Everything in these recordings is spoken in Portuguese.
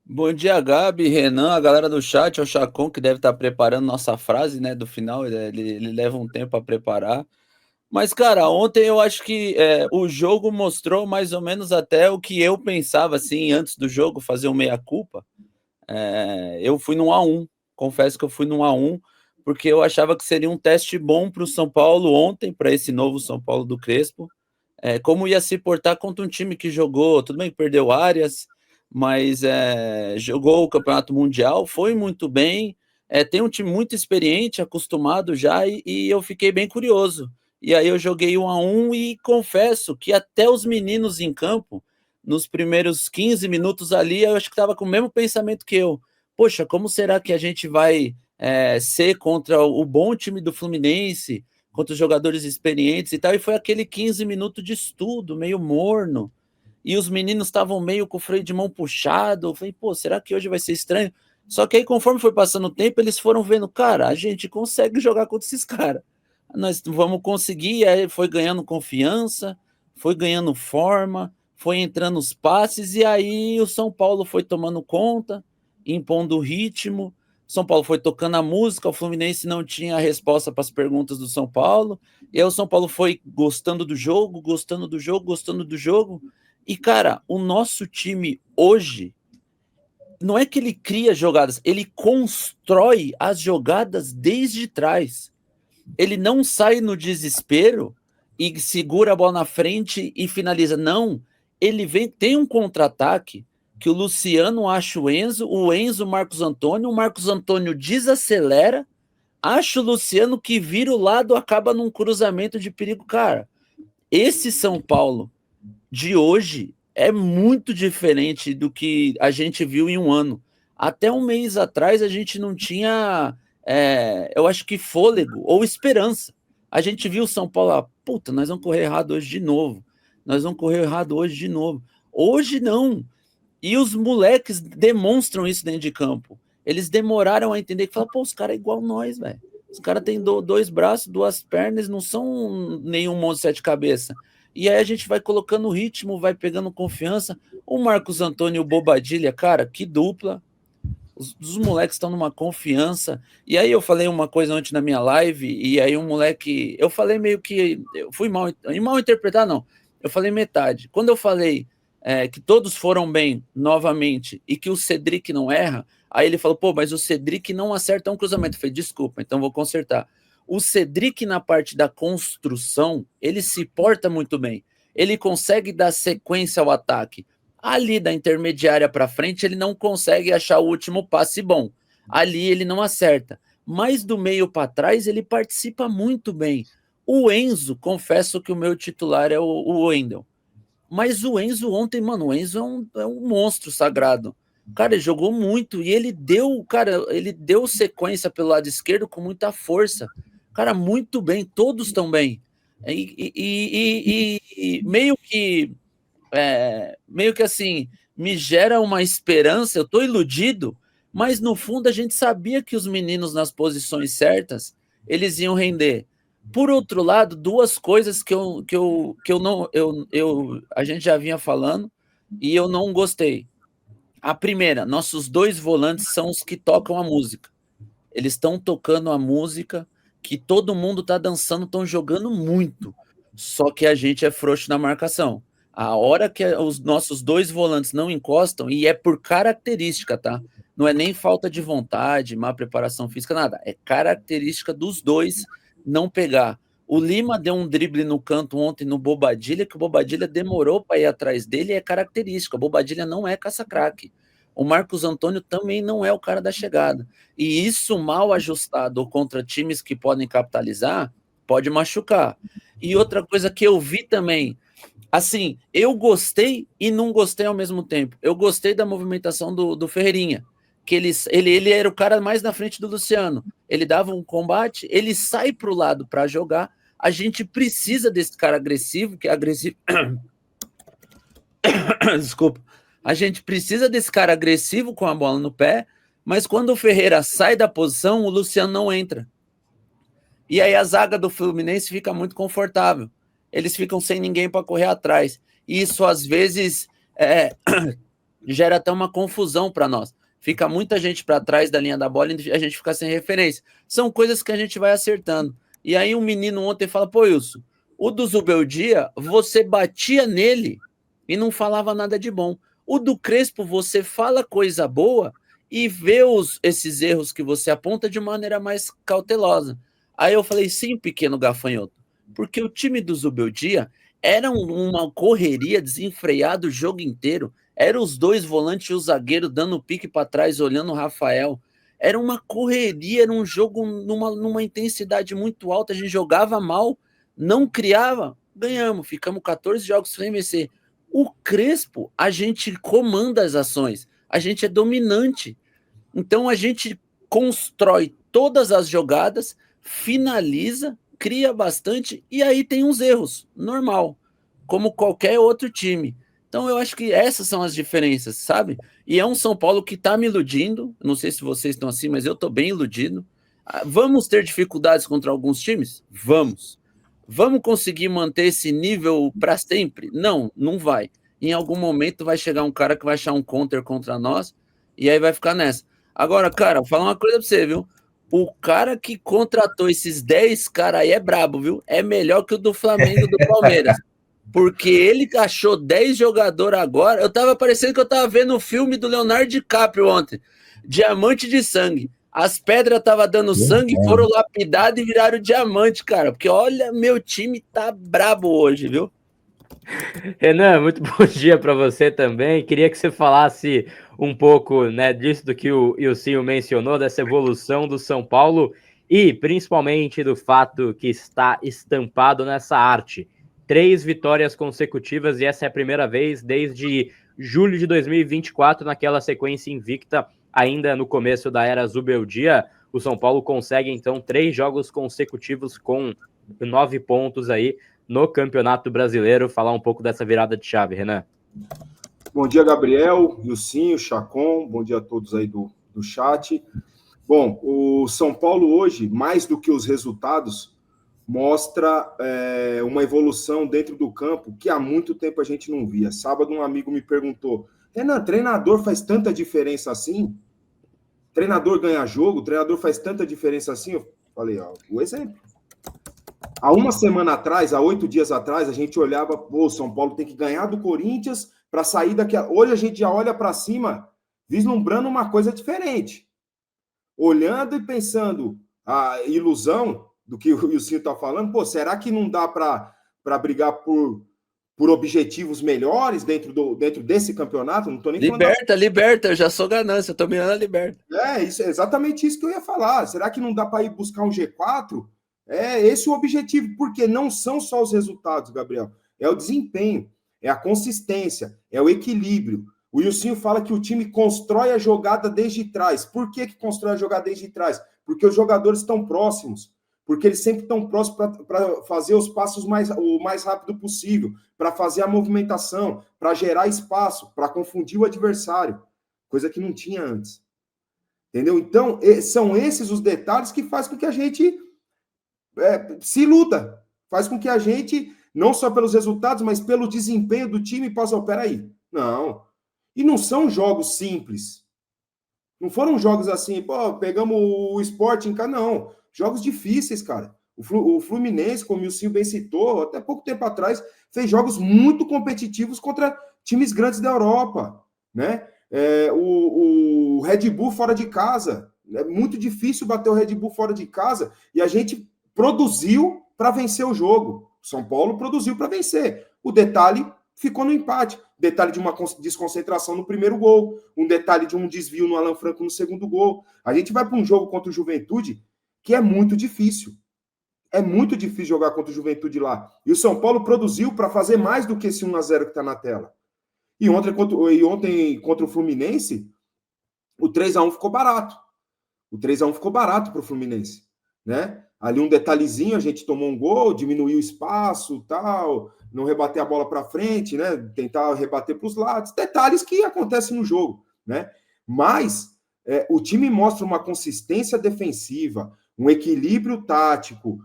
Bom dia, Gabi, Renan, a galera do chat, é o Chacon que deve estar preparando nossa frase, né, do final, ele leva um tempo a preparar. Mas, cara, ontem eu acho que o jogo mostrou mais ou menos até o que eu pensava, assim, antes do jogo, fazer um meia-culpa. Eu fui no 1-1, confesso que eu fui no 1-1, porque eu achava que seria um teste bom para o São Paulo ontem, para esse novo São Paulo do Crespo, como ia se portar contra um time que jogou, tudo bem que perdeu áreas, mas jogou o Campeonato Mundial, foi muito bem, tem um time muito experiente, acostumado já, e eu fiquei bem curioso. E aí eu joguei 1-1 e confesso que até os meninos em campo, nos primeiros 15 minutos ali, eu acho que estava com o mesmo pensamento que eu. Poxa, como será que a gente vai ser contra o bom time do Fluminense, contra os jogadores experientes e tal, e foi aquele 15 minutos de estudo, meio morno, e os meninos estavam meio com o freio de mão puxado. Eu falei, pô, será que hoje vai ser estranho? Só que aí, conforme foi passando o tempo, eles foram vendo, cara, a gente consegue jogar contra esses caras. Nós vamos conseguir, e aí foi ganhando confiança, foi ganhando forma, foi entrando os passes, e aí o São Paulo foi tomando conta, impondo o ritmo. São Paulo foi tocando a música, o Fluminense não tinha a resposta para as perguntas do São Paulo, e aí o São Paulo foi gostando do jogo, gostando do jogo, gostando do jogo. E, cara, o nosso time hoje não é que ele cria jogadas, ele constrói as jogadas desde trás. Ele não sai no desespero e segura a bola na frente e finaliza. Não, ele vem, tem um contra-ataque que o Luciano acha o Enzo, o Marcos Antônio desacelera, acha o Luciano que vira o lado, acaba num cruzamento de perigo. Cara, esse São Paulo de hoje é muito diferente do que a gente viu em um ano. Até um mês atrás a gente não tinha, eu acho que fôlego ou esperança. A gente viu o São Paulo, puta, nós vamos correr errado hoje de novo. Nós vamos correr errado hoje de novo. Hoje não. E os moleques demonstram isso dentro de campo. Eles demoraram a entender que, pô, os caras é igual nós, velho. Os caras têm dois braços, duas pernas, não são nenhum monstro de sete cabeças. E aí a gente vai colocando ritmo, vai pegando confiança. O Marcos Antônio e o Bobadilha, cara, que dupla. Os moleques estão numa confiança. E aí eu falei uma coisa ontem na minha live, e aí um moleque. Eu falei meio que. Eu fui mal interpretar, não. Eu falei metade. Quando eu falei que todos foram bem novamente e que o Cedric não erra, aí ele falou, pô, mas o Cedric não acerta um cruzamento. Eu falei, desculpa, então vou consertar. O Cedric, na parte da construção, ele se porta muito bem. Ele consegue dar sequência ao ataque. Ali da intermediária para frente, ele não consegue achar o último passe bom. Ali ele não acerta. Mas do meio para trás, ele participa muito bem. O Enzo, confesso que o meu titular é o Wendel. Mas o Enzo ontem, mano, o Enzo é um monstro sagrado. Cara, ele jogou muito e ele deu sequência pelo lado esquerdo com muita força. Cara, muito bem, todos estão bem. E meio que assim, me gera uma esperança, eu tô iludido, mas no fundo a gente sabia que os meninos nas posições certas, eles iam render. Por outro lado, duas coisas que eu não, a gente já vinha falando e eu não gostei. A primeira, nossos dois volantes são os que tocam a música. Eles estão tocando a música que todo mundo está dançando, estão jogando muito. Só que a gente é frouxo na marcação. A hora que os nossos dois volantes não encostam, e é por característica, tá? Não é nem falta de vontade, má preparação física, nada. É característica dos dois não pegar. O Lima deu um drible no canto ontem no Bobadilha, que o Bobadilha demorou para ir atrás dele, é característica. O Bobadilha não é caça-craque. O Marcos Antônio também não é o cara da chegada. E isso mal ajustado contra times que podem capitalizar, pode machucar. E outra coisa que eu vi também, assim, eu gostei e não gostei ao mesmo tempo. Eu gostei da movimentação do Ferreirinha, que ele era o cara mais na frente do Luciano. Ele dava um combate, ele sai para o lado para jogar. A gente precisa desse cara agressivo, que é agressivo. Desculpa. A gente precisa desse cara agressivo com a bola no pé, mas quando o Ferreira sai da posição, o Luciano não entra. E aí a zaga do Fluminense fica muito confortável. Eles ficam sem ninguém para correr atrás. E isso às vezes gera até uma confusão para nós. Fica muita gente para trás da linha da bola e a gente fica sem referência. São coisas que a gente vai acertando. E aí um menino ontem fala, pô, Wilson, o do Zubeldia, você batia nele e não falava nada de bom. O do Crespo, você fala coisa boa e vê esses erros que você aponta de maneira mais cautelosa. Aí eu falei, sim, pequeno gafanhoto, porque o time do Zubeldia era uma correria desenfreada o jogo inteiro. Era os dois volantes e o zagueiro dando pique para trás, olhando o Rafael. Era uma correria, era um jogo numa intensidade muito alta. A gente jogava mal, não criava, ganhamos. Ficamos 14 jogos sem vencer. O Crespo, a gente comanda as ações, a gente é dominante. Então a gente constrói todas as jogadas, finaliza, cria bastante e aí tem uns erros, normal, como qualquer outro time. Então eu acho que essas são as diferenças, sabe? E é um São Paulo que tá me iludindo. Não sei se vocês estão assim, mas eu tô bem iludido. Vamos ter dificuldades contra alguns times? Vamos. Vamos conseguir manter esse nível para sempre? Não, não vai. Em algum momento vai chegar um cara que vai achar um counter contra nós e aí vai ficar nessa. Agora, cara, vou falar uma coisa pra você, viu? O cara que contratou esses 10 caras aí é brabo, viu? É melhor que o do Flamengo e do Palmeiras. Porque ele achou 10 jogadores agora. Eu tava parecendo que eu tava vendo o filme do Leonardo DiCaprio ontem. Diamante de sangue. As pedras tava dando sangue, foram lapidadas e viraram diamante, cara. Porque olha, meu time tá brabo hoje, viu? Renan, muito bom dia para você também. Queria que você falasse um pouco, né, disso do que o Ilcinho mencionou, dessa evolução do São Paulo e principalmente do fato que está estampado nessa arte. 3 vitórias consecutivas e essa é a primeira vez desde julho de 2024, naquela sequência invicta, ainda no começo da era Zubeldia. O São Paulo consegue então 3 jogos consecutivos com 9 pontos aí no Campeonato Brasileiro. Falar um pouco dessa virada de chave, Renan. Bom dia, Gabriel, Ilcinho, Chacon, bom dia a todos aí do chat. Bom, o São Paulo hoje, mais do que os resultados, mostra uma evolução dentro do campo que há muito tempo a gente não via. Sábado um amigo me perguntou, Renan, treinador faz tanta diferença assim? Treinador ganha jogo? Treinador faz tanta diferença assim? Eu falei, ó, o exemplo. Há uma semana atrás, há 8 dias atrás, a gente olhava, pô, São Paulo tem que ganhar do Corinthians para sair daqui. Hoje a gente já olha para cima, vislumbrando uma coisa diferente. Olhando e pensando a ilusão do que o Ilcinho está falando, pô, será que não dá para brigar por objetivos melhores dentro desse campeonato? Não estou nem falando. Liberta, eu já sou ganância, eu tô mirando a liberta. Isso, é exatamente isso que eu ia falar. Será que não dá para ir buscar um G4? É esse o objetivo, porque não são só os resultados, Gabriel. É o desempenho, é a consistência, é o equilíbrio. O Ilcinho fala que o time constrói a jogada desde trás. Por que constrói a jogada desde trás? Porque os jogadores estão próximos. Porque eles sempre estão próximos para fazer os passos o mais rápido possível, para fazer a movimentação, para gerar espaço, para confundir o adversário. Coisa que não tinha antes. Entendeu? Então, são esses os detalhes que fazem com que a gente se iluda. Faz com que a gente, não só pelos resultados, mas pelo desempenho do time, possa, peraí, não. E não são jogos simples. Não foram jogos assim, pô, pegamos o Sport em casa, não. Jogos difíceis, cara. O Fluminense, como o Ilcinho bem citou, até pouco tempo atrás, fez jogos muito competitivos contra times grandes da Europa, né? O Red Bull fora de casa. É muito difícil bater o Red Bull fora de casa e a gente produziu para vencer o jogo. O São Paulo produziu para vencer. O detalhe ficou no empate. Detalhe de uma desconcentração no primeiro gol. Um detalhe de um desvio no Alan Franco no segundo gol. A gente vai para um jogo contra o Juventude que é muito difícil. É muito difícil jogar contra o Juventude lá. E o São Paulo produziu para fazer mais do que esse 1-0 que está na tela. E ontem contra o Fluminense, o 3-1 ficou barato. O 3-1 ficou barato para o Fluminense, né? Ali um detalhezinho, a gente tomou um gol, diminuiu o espaço, tal, não rebater a bola para frente, né? Tentar rebater para os lados. Detalhes que acontecem no jogo, né? Mas o time mostra uma consistência defensiva, um equilíbrio tático,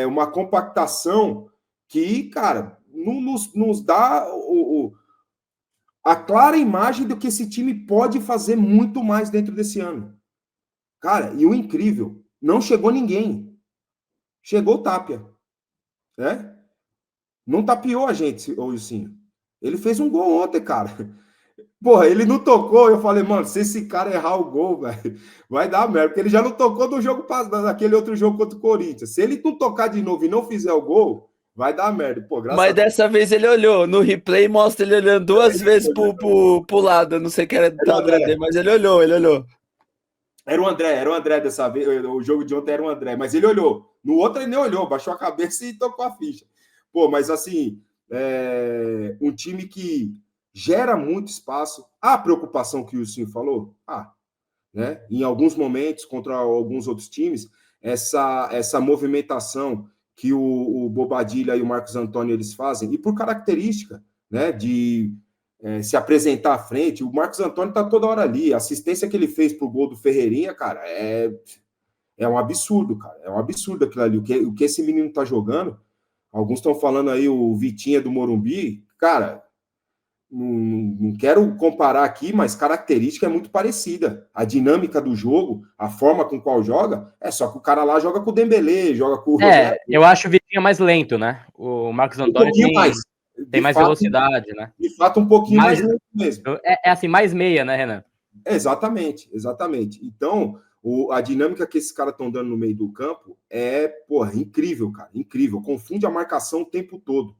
uma compactação que, cara, nos dá a clara imagem do que esse time pode fazer muito mais dentro desse ano. Cara, e o incrível, não chegou ninguém. Chegou o Tapia, né? Não tapiou a gente, o Ilcinho. Ele fez um gol ontem, cara. Porra, ele não tocou. Eu falei, mano, se esse cara errar o gol, velho, vai dar merda. Porque ele já não tocou no jogo naquele outro jogo contra o Corinthians. Se ele não tocar de novo e não fizer o gol, vai dar merda. Pô, Mas dessa vez ele olhou. No replay mostra ele olhando duas vezes pro lado. Eu não sei que era do André, mas ele olhou. Era o André dessa vez. O jogo de ontem era o André, mas ele olhou. No outro ele nem olhou, baixou a cabeça e tocou a ficha. Pô, mas assim, um time que gera muito espaço. A preocupação que o Wilson falou, né? Em alguns momentos, contra alguns outros times, essa movimentação que o Bobadilla e o Marcos Antônio eles fazem, e por característica, né, de se apresentar à frente, o Marcos Antônio tá toda hora ali, a assistência que ele fez pro gol do Ferreirinha, cara, é um absurdo, cara, é um absurdo aquilo ali, o que esse menino tá jogando. Alguns estão falando aí o Vitinha do Morumbi, cara, não quero comparar aqui, mas característica é muito parecida. A dinâmica do jogo, a forma com qual joga, só que o cara lá joga com o Dembélé, joga com o Roberto. Eu acho o Vitinha mais lento, né? O Marcos Antônio tem mais velocidade, né? De fato, um pouquinho mais lento mesmo. É assim, mais meia, né, Renan? Exatamente. Então, a dinâmica que esses caras estão dando no meio do campo porra, incrível, cara, incrível. Confunde a marcação o tempo todo.